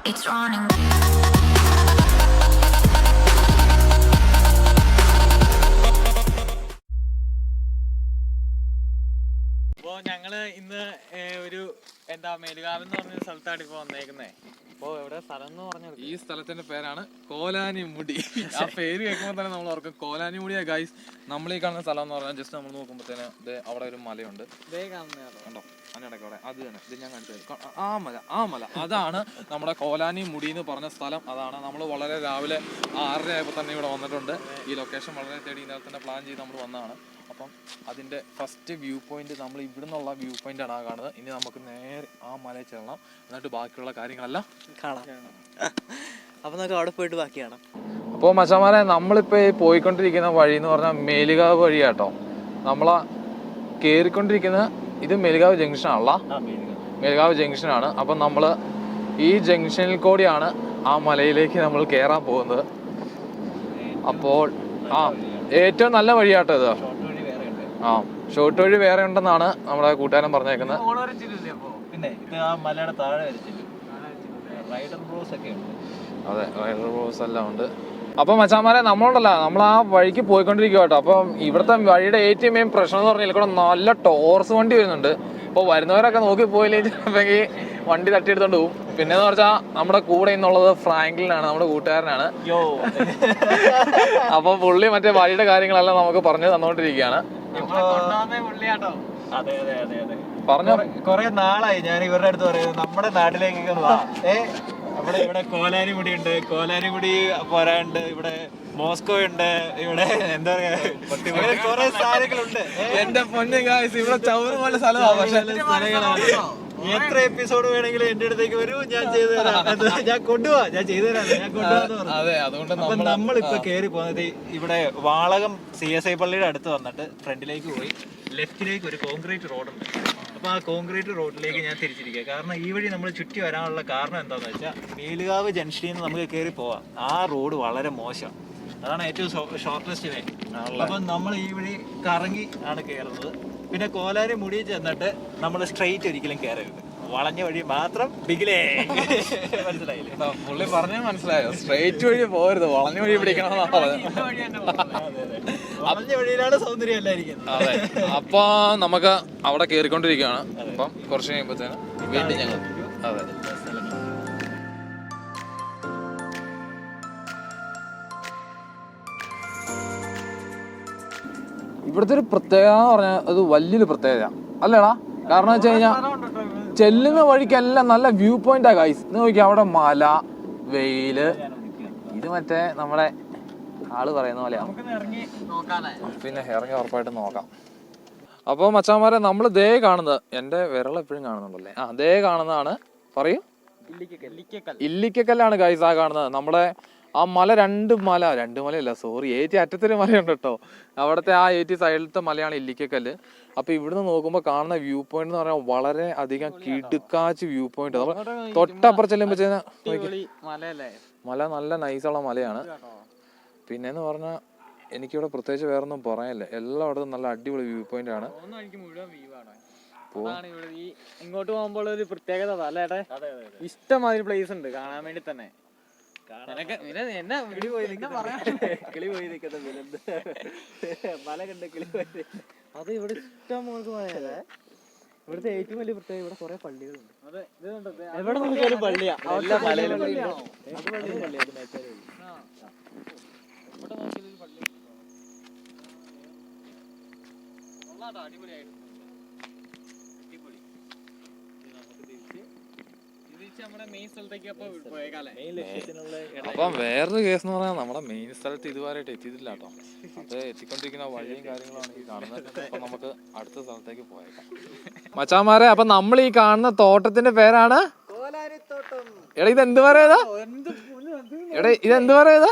It's running. അപ്പോൾ ഞങ്ങൾ ഇന്ന് ഒരു മേലുകാവ് എന്ന് പറഞ്ഞൊരു സ്ഥലത്താണ് ഇപ്പോൾ വന്നേക്കുന്നത്. അപ്പോൾ എവിടെ സ്ഥലം എന്ന് പറഞ്ഞത്? ഈ സ്ഥലത്തിന്റെ പേരാണ് കോലാനിമുടി. ആ പേര് കേൾക്കുമ്പോൾ തന്നെ നമ്മൾ ഓർക്കും കോലാനിമുടിയാ ഗൈസ്. നമ്മൾ ഈ കാണുന്ന സ്ഥലം എന്ന് പറഞ്ഞാൽ ജസ്റ്റ് നമ്മൾ നോക്കുമ്പോഴത്തേന് അവിടെ ഒരു മലയുണ്ട്. കണ്ടോ അതിനിടയ്ക്ക് അവിടെ അത് തന്നെ ഇത് ഞാൻ കാണിച്ചു. ആ മല അതാണ് നമ്മുടെ കോലാനിമുടി എന്ന് പറഞ്ഞ സ്ഥലം. അതാണ് നമ്മൾ വളരെ രാവിലെ 6:30 ആയപ്പോൾ തന്നെ ഇവിടെ വന്നിട്ടുണ്ട്. ഈ ലൊക്കേഷൻ വളരെ തേടി ഇന്നലെ തന്നെ പ്ലാൻ ചെയ്ത് നമ്മൾ വന്നതാണ്. അപ്പം അതിൻ്റെ ഫസ്റ്റ് വ്യൂ പോയിന്റ് നമ്മൾ ഇവിടെ നിന്നുള്ള വ്യൂ പോയിന്റ് ആണ് കാണുന്നത്. ഇനി നമുക്ക് നേരെ ആ മലയിൽ ചെല്ലണം, എന്നിട്ട് ബാക്കിയുള്ള കാര്യങ്ങളെല്ലാം കാണാം. അപ്പൊ നമുക്ക് അവിടെ പോയിട്ട് ബാക്കി കാണാം. അപ്പോൾ മച്ചാമാരെ നമ്മളിപ്പോൾ പോയിക്കൊണ്ടിരിക്കുന്ന വഴി എന്ന് പറഞ്ഞാൽ മേലുകാവ് വഴിയാട്ടോ. നമ്മളാ കയറിക്കൊണ്ടിരിക്കുന്ന ഇത് മേലുകാവ് ജംഗ്ഷനാണല്ലോ. മേലുകാവ് ജംഗ്ഷനാണ്. അപ്പം നമ്മൾ ഈ ജംഗ്ഷനിൽ കൂടിയാണ് ആ മലയിലേക്ക് നമ്മൾ കയറാൻ പോകുന്നത്. അപ്പോൾ ഏറ്റവും നല്ല വഴിയാട്ടോ ഇത്. ഷോർട്ട് വഴി വേറെ ഉണ്ടെന്നാണ് നമ്മുടെ കൂട്ടുകാരൻ പറഞ്ഞേക്കുന്നത്. പിന്നെ ഇത് ആ മലയുടെ താഴെ റൈഡർ ബ്രോസ് ഒക്കെ ഉണ്ട്. അതെ, റൈഡർ ബ്രോസ് എല്ലാം ഉണ്ട്. അപ്പം മച്ചാമാരെ നമ്മളുണ്ടല്ല, നമ്മൾ ആ വഴിക്ക് പോയിക്കൊണ്ടിരിക്കുക കേട്ടോ. അപ്പം ഇവിടുത്തെ വഴിയുടെ ഏറ്റവും മെയിൻ പ്രശ്നം എന്ന് പറഞ്ഞാൽ ഇവിടെ നല്ല ടോർസ് വണ്ടി വരുന്നുണ്ട്. അപ്പോൾ വരുന്നവരൊക്കെ നോക്കി പോയില്ലെങ്കിൽ വണ്ടി തട്ടിയെടുത്തോണ്ട് പോകും. പിന്നെന്ന് പറഞ്ഞാൽ നമ്മുടെ കൂടെ ഇന്നുള്ളത് ഫ്രാങ്ക്ലിനാണ്, നമ്മുടെ കൂട്ടുകാരനാണ്. അപ്പൊ പുള്ളി മറ്റേ വഴിയുടെ കാര്യങ്ങളെല്ലാം നമുക്ക് പറഞ്ഞു തന്നോണ്ടിരിക്കുകയാണ്. പറഞ്ഞോ, കൊറേ നാളായി ഞാൻ ഇവരുടെ അടുത്ത് പറയുന്നത് നമ്മുടെ നാട്ടിലേക്കൊക്കെ വാ. നമ്മുടെ ഇവിടെ കോലാനിമുടി ഉണ്ട്, കോലാനിമുടി പോരാണ്ട് ഇവിടെ മോസ്കോ ഉണ്ട്, ഇവിടെ എന്താ പറയാ കൊറേ സാധനങ്ങളുണ്ട്. എന്റെ പൊന്നു ഗായ്സ്, ഇവിടെ ചൗറ് പോലെ സ്ഥലമാണ്. പക്ഷെ എത്ര എപ്പിസോഡ് വേണമെങ്കിലും എന്റെ അടുത്തേക്ക് വരൂ, ഞാൻ ചെയ്തു തരാം, ഞാൻ കൊണ്ടുപോവാ, ഞാൻ ചെയ്തു തരാം, ഞാൻ കൊണ്ടുപോകാന്ന് പറഞ്ഞു. അപ്പൊ നമ്മളിപ്പോ കേറി പോകുന്നത് ഇവിടെ വാളകം CSI പള്ളിയുടെ അടുത്ത് വന്നിട്ട് ഫ്രണ്ടിലേക്ക് പോയി ലെഫ്റ്റിലേക്ക് ഒരു കോൺക്രീറ്റ് റോഡുണ്ട്. അപ്പൊ ആ കോൺക്രീറ്റ് റോഡിലേക്ക് ഞാൻ തിരിച്ചിരിക്കുക. കാരണം ഈ വഴി നമ്മൾ ചുറ്റി വരാനുള്ള കാരണം എന്താണെന്ന് വെച്ചാൽ മേലുകാവ് ജംഗ്ഷനിൽ നിന്ന് നമുക്ക് കയറി പോവാം. ആ റോഡ് വളരെ മോശം, അതാണ് ഏറ്റവും ഷോർട്ടസ്റ്റ് വേ. അപ്പം നമ്മൾ ഈ വഴി കറങ്ങി ആണ് കയറുന്നത്. പിന്നെ കോലാരി മുടി ചെന്നിട്ട് നമ്മൾ സ്ട്രെയിറ്റ് ഒരിക്കലും കയറരുത്, വളഞ്ഞ വഴി മാത്രം. ബിഗിലേ മനസ്സിലായില്ലേ? പുള്ളി പറഞ്ഞ മനസ്സിലായോ? സ്ട്രെയിറ്റ് വഴി പോരുത്, വളഞ്ഞ വഴി പിടിക്കണം. വളഞ്ഞ വഴിയിലാണ് സൗന്ദര്യം എല്ലാം ഇരിക്കുന്നത്. അതെ. അപ്പൊ നമുക്ക് അവിടെ കയറിക്കൊണ്ടിരിക്കുകയാണ്. അപ്പം കുറച്ച് കഴിയുമ്പോഴത്തേന് വീണ്ടും ഞങ്ങൾ അതെ ഇവിടുത്തെ ഒരു പ്രത്യേകത എന്ന് പറഞ്ഞാൽ അത് വലിയൊരു പ്രത്യേകത അല്ലേടാ. കാരണം വെച്ച് കഴിഞ്ഞാൽ ചെല്ലുന്ന വഴിക്കെല്ലാം നല്ല വ്യൂ പോയിന്റാ ഗൈസ്. നോക്കിയാൽ അവിടെ മല, വെയില്, ഇത് മറ്റേ നമ്മുടെ ആള് പറയുന്ന പോലെയാണ്. പിന്നെ ഇറങ്ങി ഉറപ്പായിട്ട് നോക്കാം. അപ്പോൾ മച്ചാന്മാരെ നമ്മൾ ദേ കാണുന്നത്, എൻ്റെ വിരൽ എപ്പോഴും കാണുന്നുണ്ടല്ലേ, ദേ കാണുന്നതാണ് പറയൂ ഇല്ലിക്കക്കല്ലാണ് ഗൈസ്. ആ കാണുന്നത് നമ്മുടെ ആ മല, രണ്ട് മലയല്ല സോറി, ഏറ്റി അറ്റത്തൊരു മലയുണ്ട് കേട്ടോ. അവിടുത്തെ ആ ഏറ്റി സൈഡിലത്തെ മലയാണ് ഇല്ലിക്കക്കല്ല്. അപ്പൊ ഇവിടുന്ന് നോക്കുമ്പോൾ കാണുന്ന വ്യൂ പോയിന്റ് എന്ന് പറഞ്ഞാൽ വളരെ അധികം കിടുക്കാച്ച് വ്യൂ പോയിന്റ്. തൊട്ടപ്പുറം ചെല്ലുമ്പോ മല നല്ല നൈസുള്ള മലയാണ്. പിന്നെന്ന് പറഞ്ഞാൽ എനിക്കിവിടെ പ്രത്യേകിച്ച് വേറൊന്നും പറയാനില്ല, എല്ലായിടത്തും നല്ല അടിപൊളി വ്യൂ പോയിന്റ് ആണ്. ഇങ്ങോട്ട് പോകുമ്പോൾ ഒരു പ്രത്യേകത അല്ലേട്ടെ, ഇഷ്ടമാതിരി പ്ലേസ് ഉണ്ട് കാണാൻ വേണ്ടി തന്നെ. മല കണ്ട കിളി പോയത് അത് ഇവിടെ ഇഷ്ടം പോലെ പോയല്ലേ. ഇവിടുത്തെ ഏറ്റവും വലിയ പ്രത്യേകത ഇവിടെ കുറെ പള്ളികളുണ്ട്. എവിടെ നോക്കിയാലും പള്ളിയാ. അപ്പം വേറൊരു കേസ് എന്ന് പറഞ്ഞാൽ നമ്മുടെ മെയിൻ സ്ഥലത്ത് ഇതുവരെയായിട്ട് എത്തിയിട്ടില്ല കേട്ടോ. അത് എത്തിക്കൊണ്ടിരിക്കുന്ന വഴിയും കാര്യങ്ങളാണ് ഈ കാണുന്നത്. അപ്പൊ നമുക്ക് അടുത്ത സ്ഥലത്തേക്ക് പോയേക്കാം മച്ചാമാരെ. അപ്പൊ നമ്മൾ ഈ കാണുന്ന തോട്ടത്തിന്റെ പേരാണ്, എടാ ഇതെന്ത് പറയുക, എടാ ഇതെന്ത് പറയുക?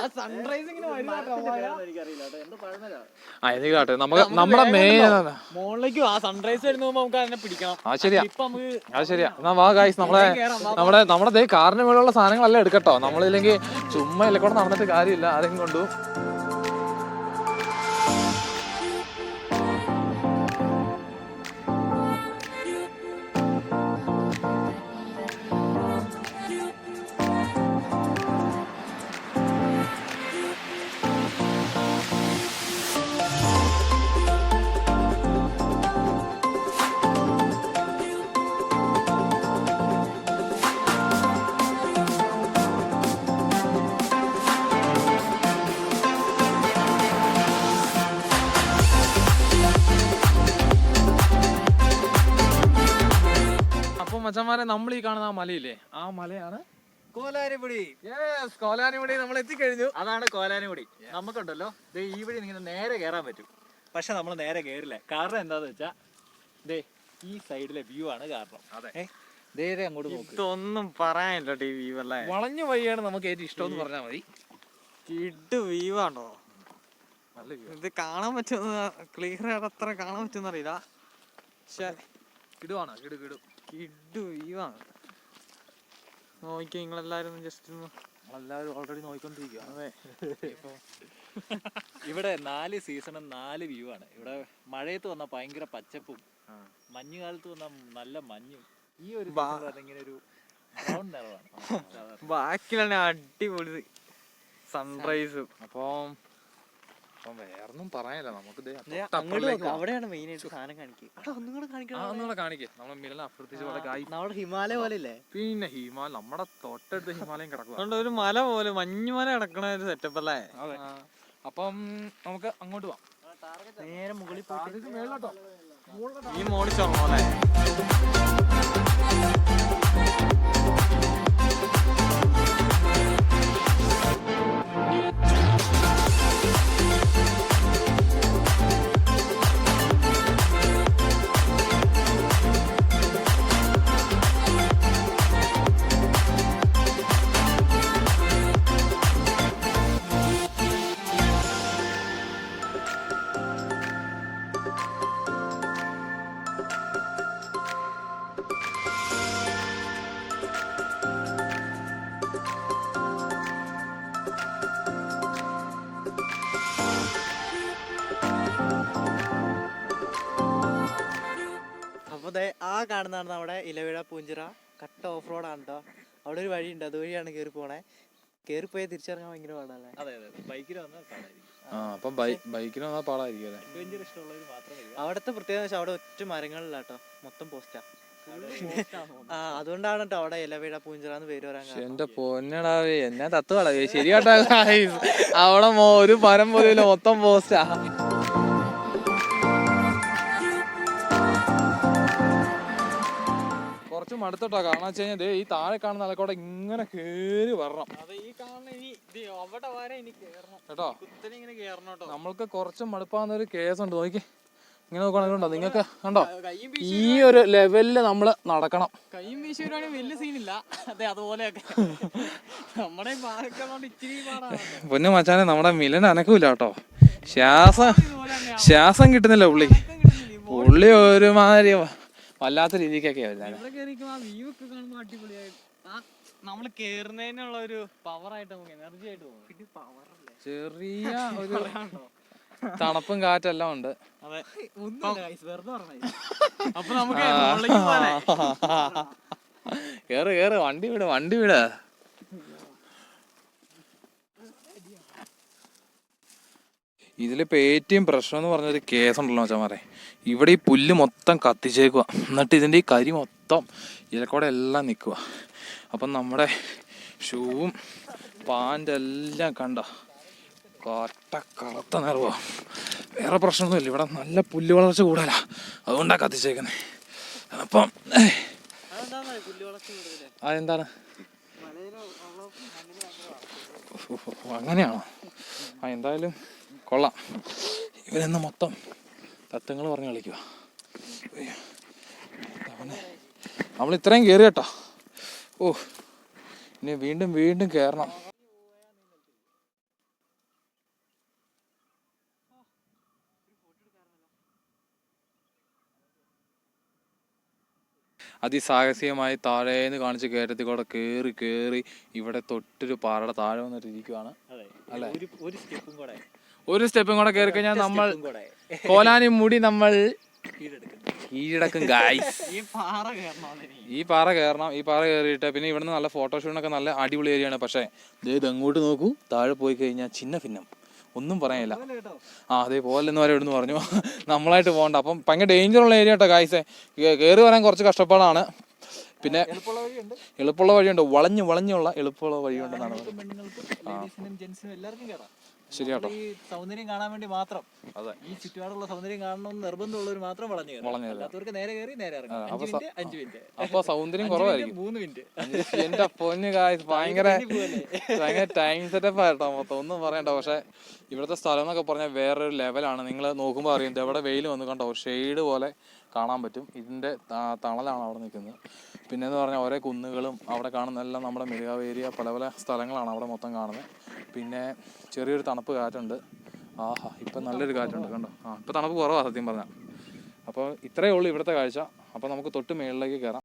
എനിക്ക് കാട്ടെ, നമുക്ക് നമ്മുടെ മെയിൻ മോളിലേക്ക് ആ സൺറൈസ് വരുന്ന നമുക്ക് അതിനെ പിടിക്കണം. ശരിയാ. എന്നാ വാ ഗൈസ്, നമ്മുടെ കാറിന് മേലുള്ള സാധനങ്ങളെല്ലാം എടുക്കട്ടോ. നമ്മളില്ലെങ്കിൽ ചുമ്മാ ഇല്ല കൂടെ നടന്നിട്ട് കാര്യമില്ല, ആരെങ്കിലും കൊണ്ടു. മച്ചാനെ നമ്മൾ ഈ കാണുന്ന ആ മലയില്ലേ, ആ മലയാണ് കോലാനിമുടി. കോലാനിമുടി. നമ്മൾ എത്തിക്കഴിഞ്ഞു. അതാണ് കോലാനിമുടി. നമുക്കുണ്ടല്ലോ ഈ വഴി ഇങ്ങനെ നേരെ കയറാൻ പറ്റും, പക്ഷെ നമ്മൾ നേരെ കയറില്ല. കാരണം എന്താന്ന് വെച്ചാ ഈ സൈഡിലെ വ്യൂ ആണ് കാരണം. അതെ, നേരെ അങ്ങോട്ട് നോക്ക്. ഇതൊന്നും പറയാനില്ല ടി വ്യൂ അല്ലേ. വളഞ്ഞ വഴിയാണ് നമുക്ക് ഏറ്റവും ഇഷ്ടം എന്ന് പറഞ്ഞാൽ മതി. കിഡ് വ്യൂ ആണോ നല്ല വ്യൂ. ഇത് കാണാൻ പറ്റുന്ന ക്ലിയർ ആയിട്ട് അത്ര കാണാൻ പറ്റുന്ന അറിയില്ല, പക്ഷെ കിടുവാണ്. കിടു കിഡ് വ്യൂ ആണ്. നോക്കി നിങ്ങളെല്ലാരും ജസ്റ്റ് നമ്മളെല്ലാവരും ഓൾറെഡി നോക്കിക്കൊണ്ടിരിക്കുക. അതെ. ഇവിടെ 4 സീസണും 4 വ്യൂ ആണ്. ഇവിടെ മഴയത്ത് വന്ന ഭയങ്കര പച്ചപ്പും, മഞ്ഞുകാലത്ത് വന്ന നല്ല മഞ്ഞും, ഈ ഒരു ഇങ്ങനെ ഒരു ബ്രൗൺ നിറമാണ്. ബാക്കിലാണ് അടിപൊളി സൺറൈസും. അപ്പം വേറൊന്നും പറയാനില്ല. നമുക്ക് അവിടെയാണ് മെയിൻ ആയിട്ട് സാധനം കാണിക്കേ. നമ്മളെ മിലന അപ്രത്യക്ഷ നമ്മുടെ ഹിമാലയ പോലെ ഇല്ലേ. പിന്നെ ഹിമാലയ, നമ്മുടെ തൊട്ടടുത്ത് ഹിമാലയം കിടക്കുക. ഒരു മല പോലെ മഞ്ഞുമല കിടക്കണ ഒരു സെറ്റപ്പ് അല്ലേ. അപ്പം നമുക്ക് അങ്ങോട്ട് പോവാം. നേരെ മുകളിൽ പോയിട്ട് മേലോട്ടോ. ഈ മോളിൽ ചൊറങ്ങോ അല്ലേ. അപ്പോൾ ആ കാണുന്നതാണ് നമ്മുടെ ഇലവിഴ പൂഞ്ചിറ കട്ട ഓഫ് റോഡാണ് കേട്ടോ. അവിടെ ഒരു വഴിയുണ്ട്, അതുവഴിയാണ് കയറി പോണേ. കയറി പോയാൽ തിരിച്ചിറങ്ങാൻ ഭയങ്കര പാടല്ലേ. അതെ, ബൈക്കിൽ വന്നാൽ പാടായിരിക്കും. അപ്പം ബൈക്കിന് വന്നാൽ പാടായിരിക്കും. അഡ്വഞ്ചർ ഇഷ്ടമുള്ളവർ മാത്രമേ. അവിടുത്തെ പ്രത്യേകത വെച്ചാൽ അവിടെ ഒറ്റ മരങ്ങളില്ല കേട്ടോ, മൊത്തം പോസ്റ്റാ. അതുകൊണ്ടാണ് കേട്ടോ അവിടെ ഇലവിഴ പൂഞ്ചിറ എന്ന് പേര് വരാൻ. എന്റെ പൊന്നടാവേ, എന്നാ തത്തുവാടേ ശരിയാട്ടാ. അവിടെ ഒരു മരം പോലും മൊത്തം പോസ്റ്റാ. കുറച്ചും അടുത്തോട്ടാ. കാരണം വെച്ച് കഴിഞ്ഞാൽ ഈ താഴെ കാണുന്ന ആൾക്കോടെ ഇങ്ങനെ കേറി വരണം കേട്ടോ. നമ്മൾക്ക് കുറച്ചും മടുപ്പാകുന്ന ഒരു കേസുണ്ട്. നോക്കി ഇങ്ങനെ നോക്കുകയാണെങ്കിലുണ്ടോ നിങ്ങൾക്ക് കണ്ടോ, ഈ ഒരു ലെവലില് നമ്മള് നടക്കണം. കൈയും വീശി വരുവാണെങ്കിൽ വലിയ സീനില്ല. അതെ, അതുപോലെയൊക്കെ നമ്മുടെ പൊന്നു മച്ചാനെ, നമ്മുടെ മിലൻ അനക്കൂല കേട്ടോ. ശ്വാസം കിട്ടുന്നില്ല പുള്ളി ഒരുമാതിരി വല്ലാത്ത രീതിക്കൊക്കെ നമ്മള് കേറുന്നതിനുള്ള ഒരു പവർ ആയിട്ട് നമുക്ക് എനർജി ആയിട്ട് തോന്നും. ചെറിയ ഒരു തണുപ്പും കാറ്റെല്ലാം ഉണ്ട്. അപ്പൊ നമുക്ക് കേറ് കേറ്, വണ്ടി വിട്. ഇതിലിപ്പോൾ ഏറ്റവും പ്രശ്നം എന്ന് പറഞ്ഞൊരു കേസുണ്ടല്ലോ മച്ചാമാരെ. ഇവിടെ ഈ പുല്ല് മൊത്തം കത്തിച്ചേക്കുക, എന്നിട്ട് ഇതിൻ്റെ ഈ കരി മൊത്തം ഇതിലക്കൂടെ എല്ലാം നിൽക്കുക. അപ്പം നമ്മുടെ ഷൂവും പാൻ്റെല്ലാം കണ്ട കറുത്ത നിറവാ. വേറെ പ്രശ്നമൊന്നുമില്ല, ഇവിടെ നല്ല പുല്ല് വളർച്ച കൂടുതലാണ്, അതുകൊണ്ടാണ് കത്തിച്ചേക്കുന്നത്. അപ്പം അതെന്താണ്, അങ്ങനെയാണോ? എന്തായാലും കൊള്ളാം. ഇവരെന്ന് മൊത്തം തത്വങ്ങൾ പറഞ്ഞ് കളിക്കുക. നമ്മൾ ഇത്രയും കയറി കേട്ടോ. ഇനി വീണ്ടും കയറണം. അതിസാഹസികമായി താഴേന്ന് കാണിച്ച് കയറ്റത്തിൽ കൂടെ കയറി ഇവിടെ തൊട്ടൊരു പാറയുടെ താഴെ വന്നിട്ട് ഇരിക്കുവാണ് അല്ലേ. ഒരു സ്റ്റെപ്പും കൂടെ കയറി കഴിഞ്ഞാൽ നമ്മൾ കോലാനിമുടി നമ്മൾ കീഴടക്കും ഗായ്സ്. ഈ പാറ കയറിയിട്ട് പിന്നെ ഇവിടുന്ന് നല്ല ഫോട്ടോഷൂട്ടിനൊക്കെ നല്ല അടിപൊളി ഏരിയയാണ്. പക്ഷേ ഇത് അങ്ങോട്ട് നോക്കൂ, താഴെ പോയി കഴിഞ്ഞാൽ ചിന്ന ഭിന്നം, ഒന്നും പറയാനില്ല. അതേപോലെ എന്ന് വരെ ഇവിടുന്ന് പറഞ്ഞു, നമ്മളായിട്ട് പോകണ്ട. അപ്പം ഭയങ്കര ഡേഞ്ചറുള്ള ഏരിയ കേട്ടോ ഗായ്സേ. കയറി വരാൻ കുറച്ച് കഷ്ടപ്പാടാണ്. പിന്നെ എളുപ്പമുള്ള വഴിയുണ്ട്, വളഞ്ഞുള്ള എളുപ്പമുള്ള വഴിയുണ്ടെന്നാണ്. ശരിയാട്ടോ. ഈ സൗന്ദര്യം കാണാൻ വേണ്ടി മാത്രം, അതെ, ഈ ചുറ്റുപാടുള്ള സൗന്ദര്യം കാണണമെന്ന് നിർബന്ധമുള്ളവർ മാത്രം വളഞ്ഞു കയറും. അല്ലാത്തവർക്ക് നേരെ കയറി നേരെ ഇറങ്ങും. 5 മിനിറ്റ് അപ്പൊ സൗന്ദര്യം കുറവായിരിക്കും. 3 മിനിറ്റ്. എന്റെ പൊന്ന് ഗായ്സ്, ഭയങ്കര ടൈം സെറ്റപ്പ് ആയിട്ടോ മൊത്തം, ഒന്നും പറയണ്ട. പക്ഷെ ഇവിടുത്തെ സ്ഥലം എന്നൊക്കെ പറഞ്ഞാൽ വേറൊരു ലെവലാണ്. നിങ്ങൾ നോക്കുമ്പോൾ അറിയാം, എവിടെ വെയിൽ വന്ന് കണ്ടോ, ഷെയ്ഡ് പോലെ കാണാൻ പറ്റും. ഇതിൻ്റെ തണലാണ് അവിടെ നിൽക്കുന്നത്. പിന്നെയെന്ന് പറഞ്ഞാൽ ഓരോ കുന്നുകളും അവിടെ കാണുന്നതെല്ലാം നമ്മുടെ മെഴുകാവ് ഏരിയ, പല പല സ്ഥലങ്ങളാണ് അവിടെ മൊത്തം കാണുന്നത്. പിന്നെ ചെറിയൊരു തണുപ്പ് കാറ്റുണ്ട്. ആഹാ, ഇപ്പം നല്ലൊരു കാറ്റുണ്ട് കണ്ടോ. ഇപ്പം തണുപ്പ് കുറവാണ് സത്യം പറഞ്ഞാൽ. അപ്പോൾ ഇത്രയേ ഉള്ളൂ ഇവിടുത്തെ കാഴ്ച. അപ്പോൾ നമുക്ക് തൊട്ട് മേളിലേക്ക് കയറാം.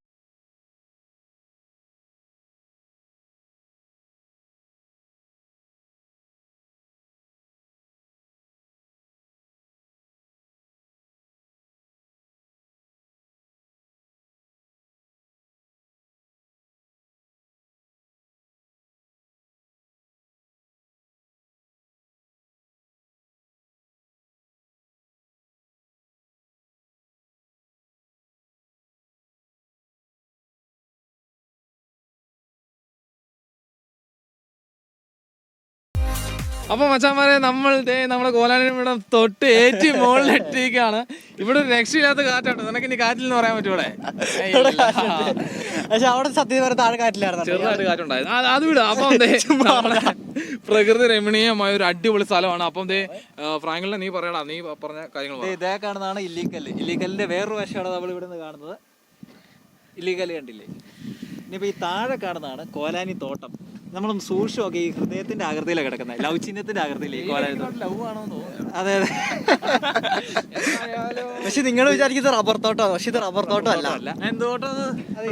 അപ്പൊ മച്ചാന്മാരെ, നമ്മുടെ കോലാനിമിടം തൊട്ട് ഏറ്റി മുകളിലെത്തിക്കാണ്. ഇവിടെ ഒരു രക്ഷയില്ലാത്ത കാറ്റാണ്. നിനക്ക് ഇനി കാറ്റിൽ നിന്ന് പറയാൻ പറ്റൂടെ? പക്ഷെ അവിടെ സത്യം പറഞ്ഞ താഴെ കാറ്റിലായിരുന്നു, ചെറുതായിട്ട് കാറ്റുണ്ടായിരുന്നു. അത് വിടുക. അപ്പം നമ്മുടെ പ്രകൃതി രമണീയമായ ഒരു അടിപൊളി സ്ഥലമാണ്. അപ്പം ഫ്രാങ്കിളിനെ നീ പറയടാ, നീ പറഞ്ഞ കാര്യങ്ങൾ. ഇതേ കാണുന്നതാണ് ഇല്ലിക്കല്ല്. ഇല്ലിക്കല്ലിന്റെ വേറൊരു വശമാണ് നമ്മൾ ഇവിടെ നിന്ന് കാണുന്നത്. ഇല്ലിക്കല്ല് കണ്ടില്ലേ? ഇനിയിപ്പോൾ ഈ താഴെ കാണുന്നതാണ് കോലാനി തോട്ടം. നമ്മളൊന്ന് സൂക്ഷിച്ചു നോക്കി, ഈ ഹൃദയത്തിന്റെ ആകൃതിയിലാണ് കിടക്കുന്നത്, ലവ് ചിഹ്നത്തിന്റെ ആകൃതിയില്ലേ കോലാനി തോട്ടം. ലവ് ആണോ തോന്നുന്നു. അതെ അതെ. പക്ഷെ നിങ്ങൾ വിചാരിക്കുന്നത് റബ്ബർ തോട്ടമാണ്, പക്ഷെ ഇത് റബ്ബർ തോട്ടം അല്ല. എന്തോട്ടം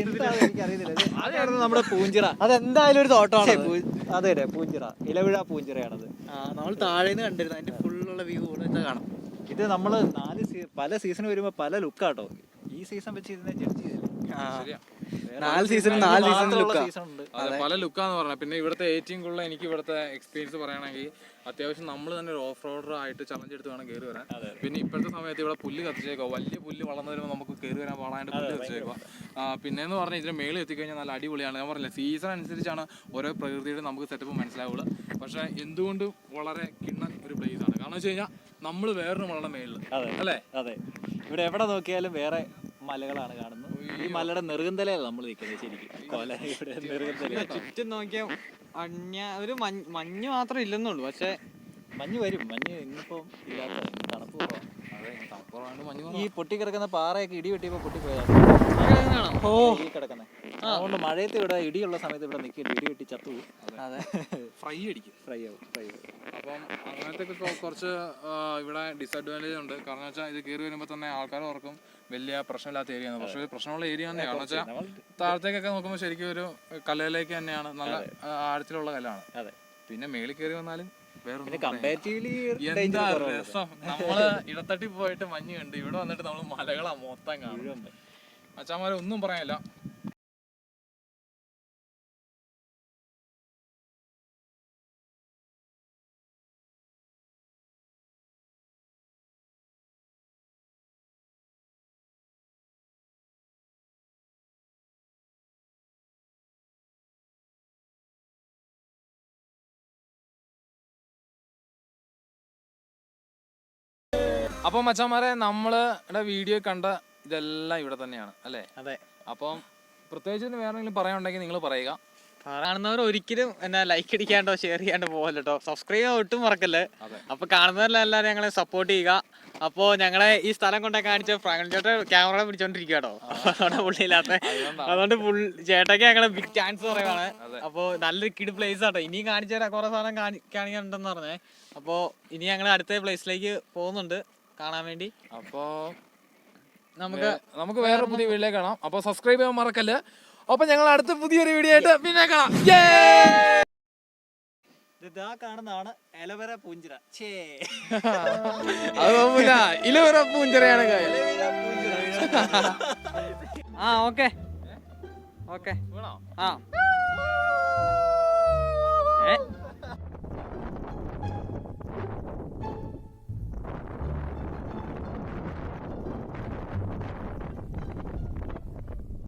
എനിക്കറിയത്തില്ല. അതാണ് നമ്മുടെ പൂഞ്ചിറ. അതെന്തായാലും ഒരു തോട്ടമാണ്. അതെ അതെ, പൂഞ്ചിറ, ഇലവിഴ പൂഞ്ചിറയാണത്. നമ്മൾ താഴെ നിന്ന് കണ്ടിരുന്നു, അതിന്റെ ഫുള്ളുള്ള വ്യൂ ഇവിടെ കാണാം. ഇത് നമ്മള് പല സീസൺ വരുമ്പോ പല ലുക്കാട്ടോ. ഈ സീസൺ വെച്ച് ഇതിനെ ജഡ്ജ് ചെയ്തില്ല. 4 സീസൺ ഉണ്ട്. പല ലുക്കാന്ന് പറഞ്ഞത്. പിന്നെ ഇവിടുത്തെ ഏറ്റവും കൂടുതൽ എനിക്ക് ഇവിടുത്തെ എക്സ്പീരിയൻസ് പറയുകയാണെങ്കിൽ, അത്യാവശ്യം നമ്മൾ തന്നെ ഒരു ഓഫ് റോഡർ ആയിട്ട് ചലഞ്ച് എടുത്ത് വേണം കയറി വരാൻ. പിന്നെ ഇപ്പോഴത്തെ സമയത്ത് ഇവിടെ പുല്ല് കത്തിച്ചേക്കോ, വലിയ പുല്ല് വളർന്നു വരുമ്പോൾ നമുക്ക് കയറി വരാൻ പാടാണ്ട് പുല്ല് കത്തിച്ചേക്കോ. പിന്നെയെന്ന് പറഞ്ഞാൽ ഇതിന് മേളിൽ എത്തിക്കഴിഞ്ഞാൽ നല്ല അടിപൊളിയാണ്. ഞാൻ പറഞ്ഞില്ല, സീസൺ അനുസരിച്ചാണ് ഓരോ പ്രകൃതിയുടെ നമുക്ക് സെറ്റപ്പ് മനസ്സിലാവുള്ളൂ. പക്ഷേ എന്തുകൊണ്ടും വളരെ കിണ്ണൻ ഒരു പ്ലേസ് ആണ്. കാരണം വെച്ച് കഴിഞ്ഞാൽ നമ്മൾ വേറൊരു മലയുടെ മേളിൽ അല്ലേ. അതെ, ഇവിടെ എവിടെ നോക്കിയാലും വേറെ മലകളാണ് കാണുന്നത്. ഈ മലയുടെ നെറുകന്തലയാണ് നമ്മൾ നിൽക്കുന്നത് ശരിക്കും. ഇവിടെ നെറുകന്തല ചുറ്റും നോക്കിയാൽ ഒരു മഞ്ഞ് മാത്രം ഇല്ലെന്നുള്ളൂ. പക്ഷെ മഞ്ഞ് വരും. മഞ്ഞ് ഇന്നിപ്പോ ഇല്ലാത്ത, തണുപ്പ് കുറവാണ്. മഞ്ഞ് ഈ പൊട്ടിക്കിടക്കുന്ന പാറയൊക്കെ ഇടി വെട്ടിയപ്പോ പൊട്ടിപ്പോയതാണ് കിടക്കുന്നത്. അതുകൊണ്ട് മഴയത്ത് ഇവിടെ ഇടിയുള്ള സമയത്ത് ഇവിടെ നിൽക്കില്ല, ഇടി വെട്ടി ചത്തുപോകും. ഫ്രൈ അടിക്കും, ഫ്രൈ ആവും. അപ്പം അങ്ങനത്തെ കുറച്ച് ഇവിടെ ഡിസഡ്വാൻറ്റേജ് ഉണ്ട്. കാരണം വെച്ചാൽ ഇത് കയറി വരുമ്പോൾ തന്നെ ആൾക്കാർ ഓർക്കും വലിയ പ്രശ്നമില്ലാത്ത ഏരിയ ആണ്. പക്ഷേ പ്രശ്നമുള്ള ഏരിയ തന്നെയാണ്. കാരണം വെച്ചാൽ താഴത്തേക്കൊക്കെ നോക്കുമ്പോൾ ശരിക്കും ഒരു കല്ലിലേക്ക് തന്നെയാണ്, നല്ല ആഴത്തിലുള്ള കല്ലാണ്. പിന്നെ മേളിൽ കയറി വന്നാലും എന്താ രസം. നമ്മള് ഇടത്തട്ടി പോയിട്ട് മഞ്ഞ് കണ്ട് ഇവിടെ വന്നിട്ട് നമ്മള് മലകളാ മൊത്തം കാണും. അച്ഛന്മാരെ ഒന്നും പറയാനില്ല. അപ്പം മച്ചാന്മാരെ, നമ്മളുടെ വീഡിയോ കണ്ട ഇതെല്ലാം ഇവിടെ തന്നെയാണ് അല്ലേ? അതെ. അപ്പം പ്രത്യേകിച്ച് വേറെ എന്തെങ്കിലും പറയാനുണ്ടെങ്കിൽ നിങ്ങൾ പറയുക. കാണുന്നവർ ഒരിക്കലും ലൈക്ക് അടിക്കാണ്ടോ ഷെയർ ചെയ്യാണ്ടോ പോകല്ലോ കേട്ടോ. സബ്സ്ക്രൈബ് ചെയ്യാൻ ഒട്ടും മറക്കല്ലേ. അപ്പൊ കാണുന്നവരെല്ലാവരും ഞങ്ങളെ സപ്പോർട്ട് ചെയ്യുക. അപ്പോൾ ഞങ്ങളെ ഈ സ്ഥലം കൊണ്ടൊക്കെ കാണിച്ച ഫ്രാങ്കൽ ചേട്ടൻ ക്യാമറ പിടിച്ചോണ്ടിരിക്കുക കേട്ടോ. അതുകൊണ്ട് പുള്ളിയില്ലാത്ത, അതുകൊണ്ട് ചേട്ടയ്ക്ക് ഞങ്ങളെ ബിഗ് ചാൻസ് പറയുവാണ്. അപ്പോൾ നല്ലൊരു കിഡ് പ്ലേസ് ആട്ടോ. ഇനിയും കാണിച്ചു തരാം, കുറെ സാധനം കാണിക്കാനുണ്ടെന്ന് പറഞ്ഞേ. അപ്പോൾ ഇനി ഞങ്ങൾ അടുത്ത പ്ലേസിലേക്ക് പോകുന്നുണ്ട് കാണാൻ വേണ്ടി. അപ്പോൾ നമുക്ക് വേറെ പുതിയ വീഡിയോയിലേക്ക് കാണാം. അപ്പോൾ സബ്സ്ക്രൈബ് ചെയ്യാൻ മറക്കല്ല. അപ്പൊ ഞങ്ങൾ അടുത്ത പുതിയൊരു വീഡിയോ ആയിട്ട് പിന്നെ കാണാം. ഇതാ കാണുന്നതാണ് ഇലവര പൂഞ്ചിറ. അത് ഇലവര പൂഞ്ചിറയാണ്. Okay okay.